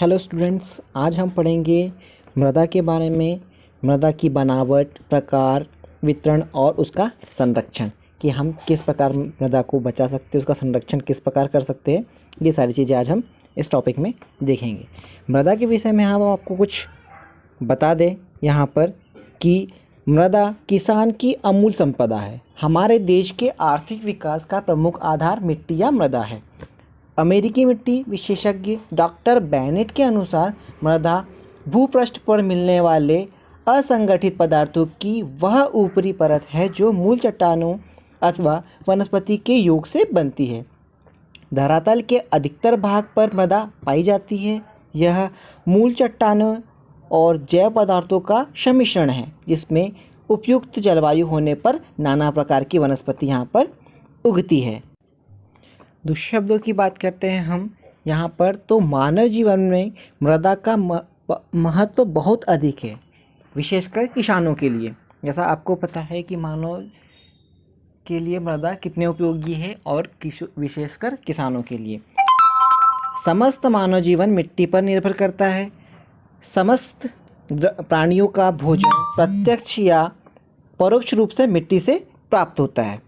Hello students, आज हम पढ़ेंगे मृदा के बारे में। मृदा की बनावट, प्रकार, वितरण और उसका संरक्षण, कि हम किस प्रकार मृदा को बचा सकते हैं, उसका संरक्षण किस प्रकार कर सकते हैं। ये सारी चीज़ें आज हम इस टॉपिक में देखेंगे। मृदा के विषय में हम आपको कुछ बता दें यहाँ पर कि मृदा किसान की अमूल्य संपदा है। हमारे देश के आर्थिक विकास का प्रमुख आधार मिट्टी या मृदा है। अमेरिकी मिट्टी विशेषज्ञ डॉक्टर बेनेट के अनुसार मृदा भूपृष्ठ पर मिलने वाले असंगठित पदार्थों की वह ऊपरी परत है जो मूल चट्टानों अथवा वनस्पति के योग से बनती है। धरातल के अधिकतर भाग पर मृदा पाई जाती है। यह मूल चट्टानों और जैव पदार्थों का सम्मिश्रण है, जिसमें उपयुक्त जलवायु होने पर नाना प्रकार की वनस्पति यहाँ पर उगती है। दूसरे शब्दों की बात करते हैं हम यहाँ पर, तो मानव जीवन में मृदा का महत्व बहुत अधिक है, विशेषकर किसानों के लिए। जैसा आपको पता है कि मानव के लिए मृदा कितने उपयोगी है और विशेषकर किसानों के लिए। समस्त मानव जीवन मिट्टी पर निर्भर करता है। समस्त प्राणियों का भोजन प्रत्यक्ष या परोक्ष रूप से मिट्टी से प्राप्त होता है।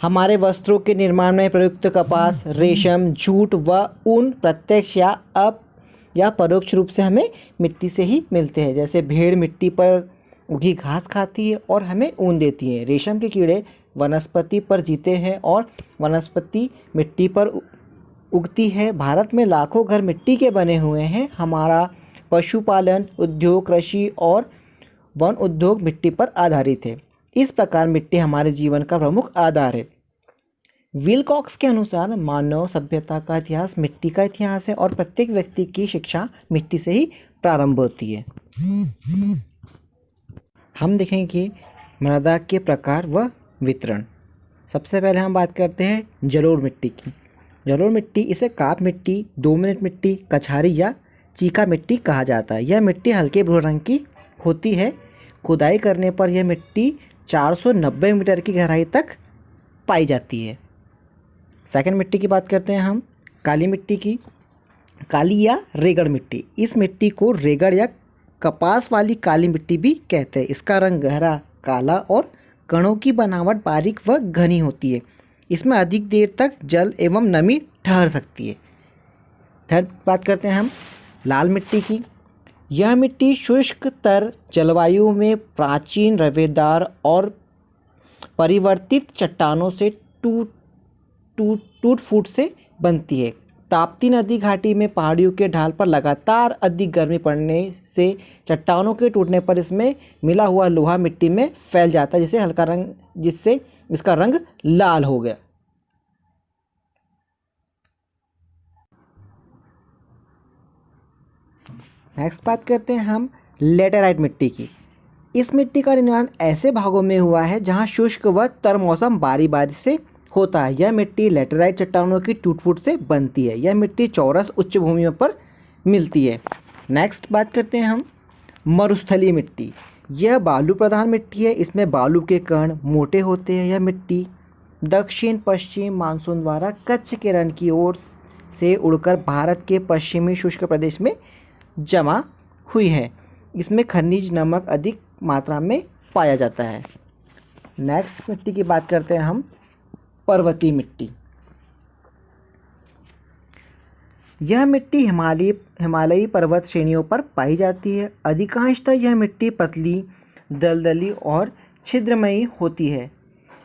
हमारे वस्त्रों के निर्माण में प्रयुक्त कपास, रेशम, जूट व ऊन प्रत्यक्ष या परोक्ष रूप से हमें मिट्टी से ही मिलते हैं। जैसे भेड़ मिट्टी पर उगी घास खाती है और हमें ऊन देती है। रेशम के कीड़े वनस्पति पर जीते हैं और वनस्पति मिट्टी पर उगती है। भारत में लाखों घर मिट्टी के बने हुए हैं। हमारा पशुपालन उद्योग, कृषि और वन उद्योग मिट्टी पर आधारित है। इस प्रकार मिट्टी हमारे जीवन का प्रमुख आधार है। विलकॉक्स के अनुसार मानव सभ्यता का इतिहास मिट्टी का इतिहास है और प्रत्येक व्यक्ति की शिक्षा मिट्टी से ही प्रारंभ होती है। हम देखेंगे कि मृदा के प्रकार व वितरण। सबसे पहले हम बात करते हैं जलोढ़ मिट्टी की। जलोढ़ मिट्टी, इसे काप मिट्टी, 2 मिनट मिट्टी, कछारी या चीका मिट्टी कहा जाता है। यह मिट्टी हल्के भूरे रंग की होती है। खुदाई करने पर यह मिट्टी 490 मीटर की गहराई तक पाई जाती है। सेकंड मिट्टी की बात करते हैं हम, काली मिट्टी की। काली या रेगड़ मिट्टी, इस मिट्टी को रेगड़ या कपास वाली काली मिट्टी भी कहते हैं। इसका रंग गहरा काला और कणों की बनावट बारीक व घनी होती है। इसमें अधिक देर तक जल एवं नमी ठहर सकती है। थर्ड बात करते हैं हम लाल मिट्टी की। यह मिट्टी शुष्क तर जलवायु में प्राचीन रवेदार और परिवर्तित चट्टानों से टूट फूट से बनती है। ताप्ती नदी घाटी में पहाड़ियों के ढाल पर लगातार अधिक गर्मी पड़ने से चट्टानों के टूटने पर इसमें मिला हुआ लोहा मिट्टी में फैल जाता है, जिससे इसका रंग लाल हो गया। नेक्स्ट बात करते हैं हम लेटेराइट मिट्टी की। इस मिट्टी का निर्माण ऐसे भागों में हुआ है जहां शुष्क व तर मौसम बारी बारी से होता है। यह मिट्टी लेटेराइट चट्टानों की टूट फूट से बनती है। यह मिट्टी चौरस उच्च भूमियों पर मिलती है। नेक्स्ट बात करते हैं हम मरुस्थलीय मिट्टी। यह बालू प्रधान मिट्टी है। इसमें बालू के कण मोटे होते हैं। यह मिट्टी दक्षिण पश्चिम मानसून द्वारा कच्छ के रण की ओर से उड़कर भारत के पश्चिमी शुष्क प्रदेश में जमा हुई है। इसमें खनिज नमक अधिक मात्रा में पाया जाता है। नेक्स्ट मिट्टी की बात करते हैं हम पर्वतीय मिट्टी। यह मिट्टी हिमालयी पर्वत श्रेणियों पर पाई जाती है। अधिकांशतः यह मिट्टी पतली, दलदली और छिद्रमयी होती है।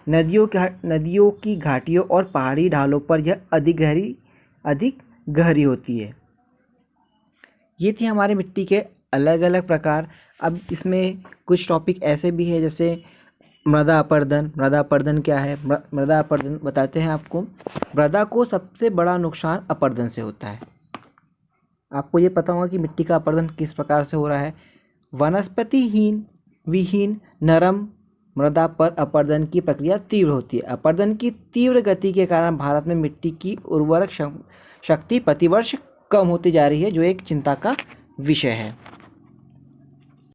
नदियों की घाटियों और पहाड़ी ढालों पर यह अधिक गहरी होती है। ये थी हमारे मिट्टी के अलग अलग प्रकार। अब इसमें कुछ टॉपिक ऐसे भी है, जैसे मृदा अपरदन। मृदा अपरदन क्या है? मृदा अपरदन बताते हैं आपको। मृदा को सबसे बड़ा नुकसान अपरदन से होता है। आपको ये पता होगा कि मिट्टी का अपरदन किस प्रकार से हो रहा है। वनस्पति विहीन नरम मृदा पर अपरदन की प्रक्रिया तीव्र होती है। अपरदन की तीव्र गति के कारण भारत में मिट्टी की उर्वरक शक्ति प्रतिवर्ष कम होती जा रही है, जो एक चिंता का विषय है।